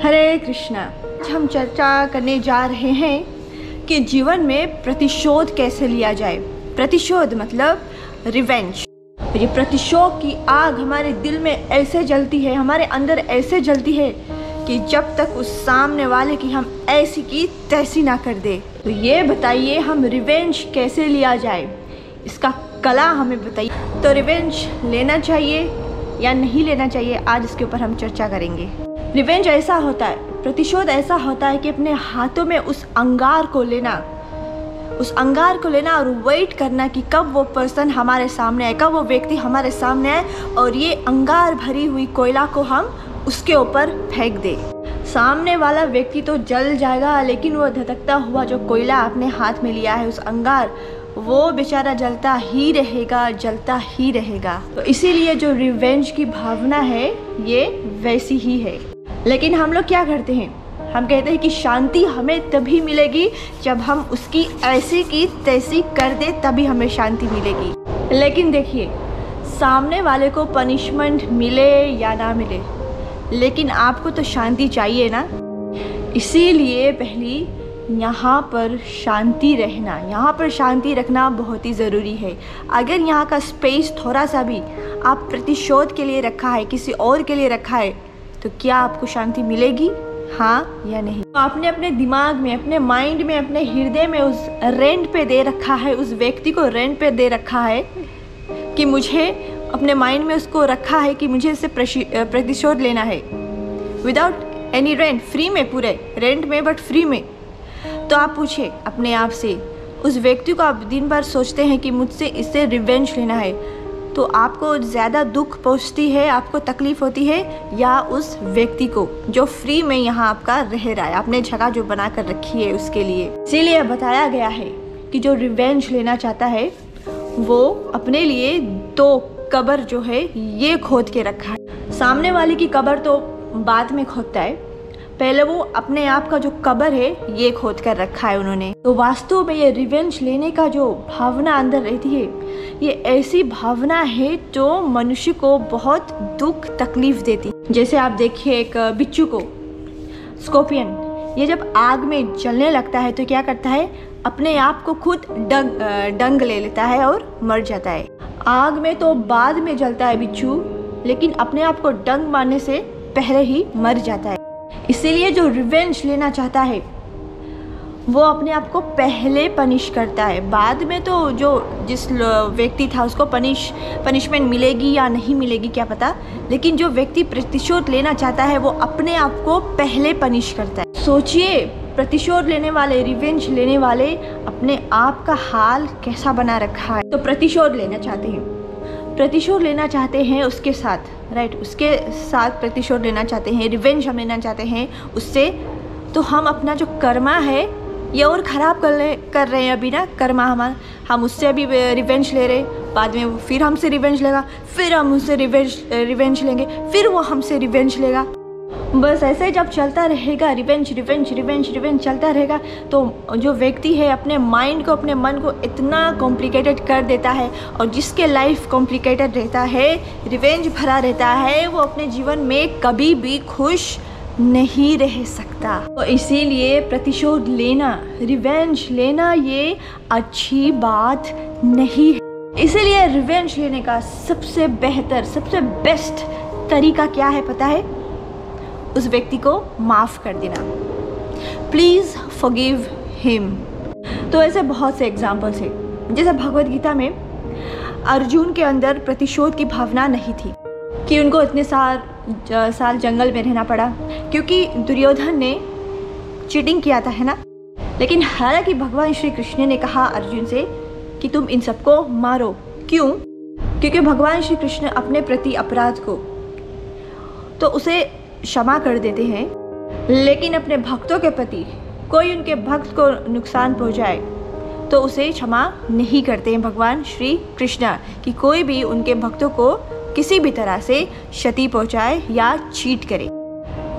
हरे कृष्णा। आज हम चर्चा करने जा रहे हैं कि जीवन में प्रतिशोध कैसे लिया जाए। प्रतिशोध मतलब रिवेंज। ये प्रतिशोध की आग हमारे दिल में ऐसे जलती है, हमारे अंदर ऐसे जलती है कि जब तक उस सामने वाले की हम ऐसी की तैसी ना कर दे। तो ये बताइए हम रिवेंज कैसे लिया जाए, इसका कला हमें बताइए। तो रिवेंज लेना चाहिए या नहीं लेना चाहिए, आज इसके ऊपर हम चर्चा करेंगे। रिवेंज ऐसा होता है, प्रतिशोध ऐसा होता है कि अपने हाथों में उस अंगार को लेना और वेट करना कि कब वो पर्सन हमारे सामने आए, कब वो व्यक्ति हमारे सामने आए और ये अंगार भरी हुई कोयला को हम उसके ऊपर फेंक दे। सामने वाला व्यक्ति तो जल जाएगा, लेकिन वो धधकता हुआ जो कोयला आपने हाथ में लिया है, उस अंगार, वो बेचारा जलता ही रहेगा। तो इसीलिए जो रिवेंज की भावना है ये वैसी ही है। लेकिन हम लोग क्या करते हैं, हम कहते हैं कि शांति हमें तभी मिलेगी जब हम उसकी ऐसी की तैसी कर दे, तभी हमें शांति मिलेगी। लेकिन देखिए, सामने वाले को पनिशमेंट मिले या ना मिले, लेकिन आपको तो शांति चाहिए ना। इसीलिए पहली यहाँ पर शांति रखना बहुत ही ज़रूरी है। अगर यहाँ का स्पेस थोड़ा सा भी आप प्रतिशोध के लिए रखा है, किसी और के लिए रखा है, तो क्या आपको शांति मिलेगी, हाँ या नहीं। तो आपने अपने दिमाग में, अपने माइंड में, अपने हृदय में उस रेंट पे दे रखा है, उस व्यक्ति को रेंट पे दे रखा है कि मुझे अपने माइंड में उसको रखा है कि मुझे इससे प्रतिशोध लेना है, विदाउट एनी रेंट, फ्री में, पूरे रेंट में बट फ्री में। तो आप पूछिए अपने आप से, उस व्यक्ति को आप दिन भर सोचते हैं कि मुझसे इससे रिवेंज लेना है, तो आपको ज़्यादा दुख पहुंचती है, आपको तकलीफ़ होती है, या उस व्यक्ति को जो फ्री में यहाँ आपका रह रहा है, आपने जगह जो बना कर रखी है उसके लिए। इसीलिए बताया गया है कि जो रिवेंज लेना चाहता है वो अपने लिए 2 कब्र जो है ये खोद के रखा है। सामने वाले की कब्र तो बाद में खोदता है, पहले वो अपने आप का जो कब्र है ये खोद कर रखा है उन्होंने। तो वास्तव में ये रिवेंज लेने का जो भावना अंदर रहती है, ये ऐसी भावना है जो मनुष्य को बहुत दुख तकलीफ देती। जैसे आप देखिए एक बिच्छू को, स्कॉर्पियन, ये जब आग में जलने लगता है तो क्या करता है, अपने आप को खुद डंग ले लेता है और मर जाता है। आग में तो बाद में जलता है बिच्छू, लेकिन अपने आप को डंग मारने से पहले ही मर जाता है। इसीलिए जो रिवेंज लेना चाहता है वो अपने आप को पहले पनिश करता है, बाद में तो जो जिस व्यक्ति था उसको पनिशमेंट मिलेगी या नहीं मिलेगी क्या पता, लेकिन जो व्यक्ति प्रतिशोध लेना चाहता है वो अपने आप को पहले पनिश करता है। सोचिए, प्रतिशोध लेने वाले, रिवेंज लेने वाले अपने आप का हाल कैसा बना रखा है। तो प्रतिशोध लेना चाहते हैं उसके साथ, राइट, उसके साथ प्रतिशोध लेना चाहते हैं, रिवेंज हम लेना चाहते हैं उससे, तो हम अपना जो कर्मा है ये और ख़राब कर रहे हैं अभी ना। कर्मा हमारा, हम उससे अभी रिवेंज ले रहे, बाद में वो फिर हमसे रिवेंज लेगा, फिर हम उससे रिवेंज लेंगे, फिर वो हमसे रिवेंज लेगा। बस ऐसे जब चलता रहेगा, रिवेंज चलता रहेगा, तो जो व्यक्ति है अपने माइंड को, अपने मन को इतना कॉम्प्लिकेटेड कर देता है, और जिसके लाइफ कॉम्प्लिकेटेड रहता है, रिवेंज भरा रहता है, वो अपने जीवन में कभी भी खुश नहीं रह सकता। तो इसीलिए प्रतिशोध लेना, रिवेंज लेना ये अच्छी बात नहीं है। इसीलिए रिवेंज लेने का सबसे बेहतर, सबसे बेस्ट तरीका क्या है पता है, उस व्यक्ति को माफ़ कर देना। Please forgive him. तो ऐसे बहुत से एग्जाम्पल्स हैं। जैसे भगवद गीता में अर्जुन के अंदर प्रतिशोध की भावना नहीं थी कि उनको इतने साल जंगल में रहना पड़ा, क्योंकि दुर्योधन ने चीटिंग किया था, है ना। लेकिन हालांकि भगवान श्री कृष्ण ने कहा अर्जुन से कि तुम इन सबको मारो। क्यों? क्योंकि भगवान श्री कृष्ण अपने प्रति अपराध को तो उसे क्षमा कर देते हैं, लेकिन अपने भक्तों के प्रति कोई उनके भक्त को नुकसान पहुंचाए तो उसे क्षमा नहीं करते हैं भगवान श्री कृष्ण, कि कोई भी उनके भक्तों को किसी भी तरह से क्षति पहुंचाए या चीट करे।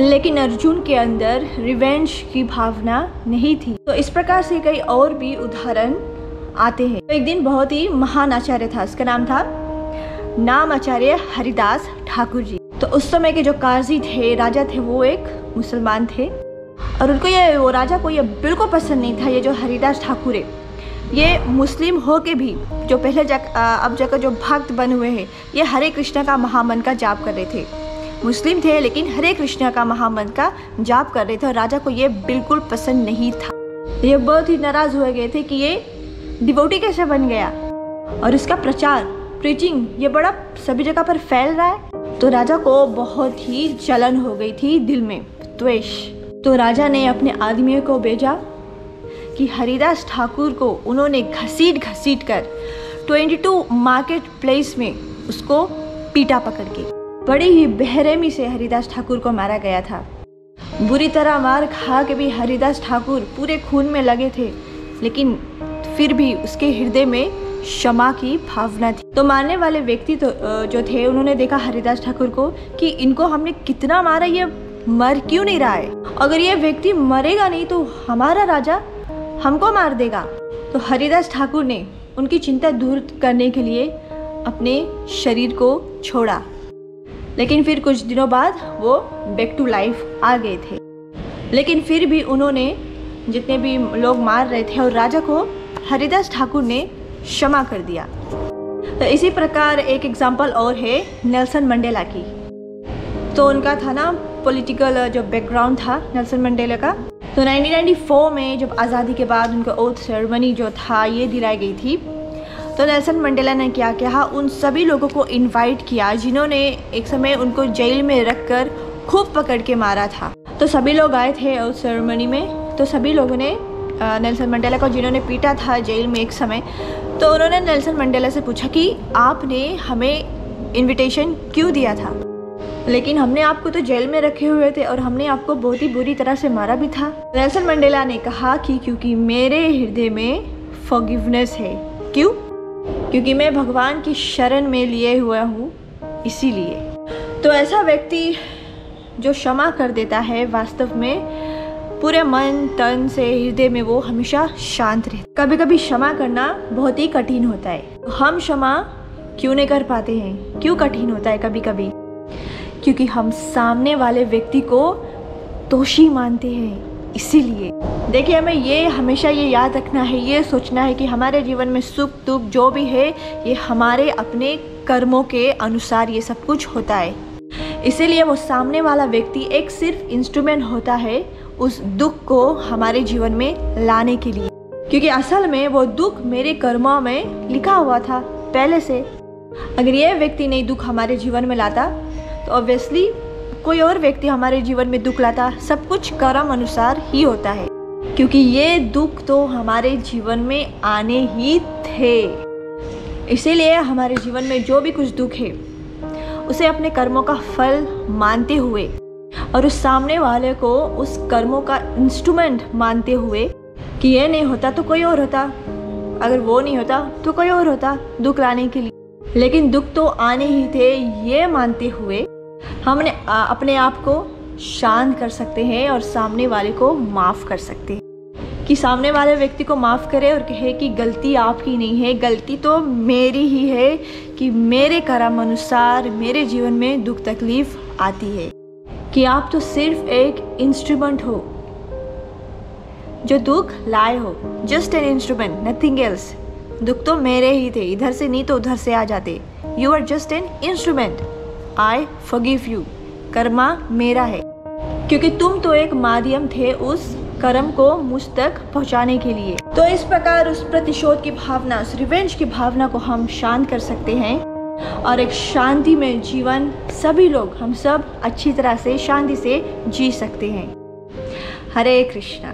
लेकिन अर्जुन के अंदर रिवेंज की भावना नहीं थी। तो इस प्रकार से कई और भी उदाहरण आते हैं। तो एक दिन बहुत ही महान आचार्य था, उसका नाम आचार्य हरिदास ठाकुर जी। तो उस समय के जो काजी थे, राजा थे, वो एक मुसलमान थे और उनको वो राजा को ये बिल्कुल पसंद नहीं था। ये जो हरिदास ठाकुर है, ये मुस्लिम हो के भी जो पहले अब जाकर जो भक्त बने हुए हैं, ये हरे कृष्ण का महामंत्र का जाप कर रहे थे। मुस्लिम थे लेकिन हरे कृष्ण का महामंत्र का जाप कर रहे थे और राजा को ये बिल्कुल पसंद नहीं था। ये बहुत ही नाराज़ हो गए थे कि ये डिवोटी कैसे बन गया और इसका प्रचार प्रीचिंग ये बड़ा सभी जगह पर फैल रहा है। तो राजा को बहुत ही जलन हो गई थी, दिल में द्वेष। तो राजा ने अपने आदमियों को भेजा कि हरिदास ठाकुर को उन्होंने घसीट कर 22 मार्केट प्लेस में उसको पीटा पकड़ के। बड़ी ही बेरहमी से हरिदास ठाकुर को मारा गया था। बुरी तरह मार खा के भी हरिदास ठाकुर पूरे खून में लगे थे, लेकिन फिर भी उसके हृदय में क्षमा की भावना थी। तो मारने वाले व्यक्ति तो जो थे, उन्होंने देखा हरिदास ठाकुर को कि इनको हमने कितना मारा, ये मर क्यों नहीं रहा है। अगर ये व्यक्ति मरेगा नहीं तो हमारा राजा हमको मार देगा। तो हरिदास ठाकुर ने उनकी चिंता दूर करने के लिए अपने शरीर को छोड़ा, लेकिन फिर कुछ दिनों बाद वो बैक टू लाइफ आ गए थे। लेकिन फिर भी उन्होंने जितने भी लोग मार रहे थे और राजा को हरिदास ठाकुर ने क्षमा कर दिया। तो इसी प्रकार एक एग्जाम्पल और है नेल्सन मंडेला की। तो उनका था ना पॉलिटिकल जो बैकग्राउंड था नेल्सन मंडेला का। तो 1994 में जब आज़ादी के बाद उनका ओथ सेरेमनी जो था ये दिलाई गई थी, तो नेल्सन मंडेला ने क्या किया, उन सभी लोगों को इनवाइट किया जिन्होंने एक समय उनको जेल में रखकर खूब पकड़ के मारा था। तो सभी लोग आए थे ओथ सेरेमनी में। तो सभी लोगों ने नेल्सन मंडेला को, जिन्होंने पीटा था जेल में एक समय, तो उन्होंने नेल्सन मंडेला से पूछा कि आपने हमें इनविटेशन क्यों दिया था, लेकिन हमने आपको तो जेल में रखे हुए थे और हमने आपको बहुत ही बुरी तरह से मारा भी था। नेल्सन मंडेला ने कहा कि क्योंकि मेरे हृदय में फॉरगिवनेस है। क्यों? क्योंकि मैं भगवान की शरण में लिए हुआ हूँ, इसीलिए। तो ऐसा व्यक्ति जो क्षमा कर देता है, वास्तव में पूरे मन तन से हृदय में वो हमेशा शांत रहता। कभी कभी क्षमा करना बहुत ही कठिन होता है। हम क्षमा क्यों नहीं कर पाते हैं? क्यों कठिन होता है कभी कभी? क्योंकि हम सामने वाले व्यक्ति को दोषी मानते हैं। इसीलिए देखिए, हमें ये हमेशा ये याद रखना है, ये सोचना है कि हमारे जीवन में सुख दुख जो भी है ये हमारे अपने कर्मों के अनुसार ये सब कुछ होता है। इसीलिए वो सामने वाला व्यक्ति एक सिर्फ इंस्ट्रूमेंट होता है उस दुख को हमारे जीवन में लाने के लिए, क्योंकि असल में वो दुख मेरे कर्मों में लिखा हुआ था पहले से। अगर ये व्यक्ति नहीं दुख हमारे जीवन में लाता तो ऑब्वियसली कोई और व्यक्ति हमारे जीवन में दुख लाता। सब कुछ कर्म अनुसार ही होता है, क्योंकि ये दुख तो हमारे जीवन में आने ही थे। इसीलिए हमारे जीवन में जो भी कुछ दुख है उसे अपने कर्मों का फल मानते हुए और उस सामने वाले को उस कर्मों का इंस्ट्रूमेंट मानते हुए कि ये नहीं होता तो कोई और होता, अगर वो नहीं होता तो कोई और होता दुख लाने के लिए, लेकिन दुख तो आने ही थे, ये मानते हुए हमने अपने आप को शांत कर सकते हैं और सामने वाले को माफ़ कर सकते हैं। कि सामने वाले व्यक्ति को माफ़ करे और कहे कि गलती आपकी नहीं है, गलती तो मेरी ही है कि मेरे कर्म अनुसार मेरे जीवन में दुख तकलीफ आती है। कि आप तो सिर्फ एक इंस्ट्रूमेंट हो जो दुख लाए हो, just an instrument, nothing else. दुख तो मेरे ही थे, इधर से नहीं तो उधर से आ जाते। You are just an instrument, I forgive you. Karma मेरा है, क्योंकि तुम तो एक माध्यम थे उस कर्म को मुझ तक पहुंचाने के लिए। तो इस प्रकार उस प्रतिशोध की भावना, उस रिवेंज की भावना को हम शांत कर सकते हैं और एक शांति में जीवन सभी लोग, हम सब अच्छी तरह से शांति से जी सकते हैं। हरे कृष्णा।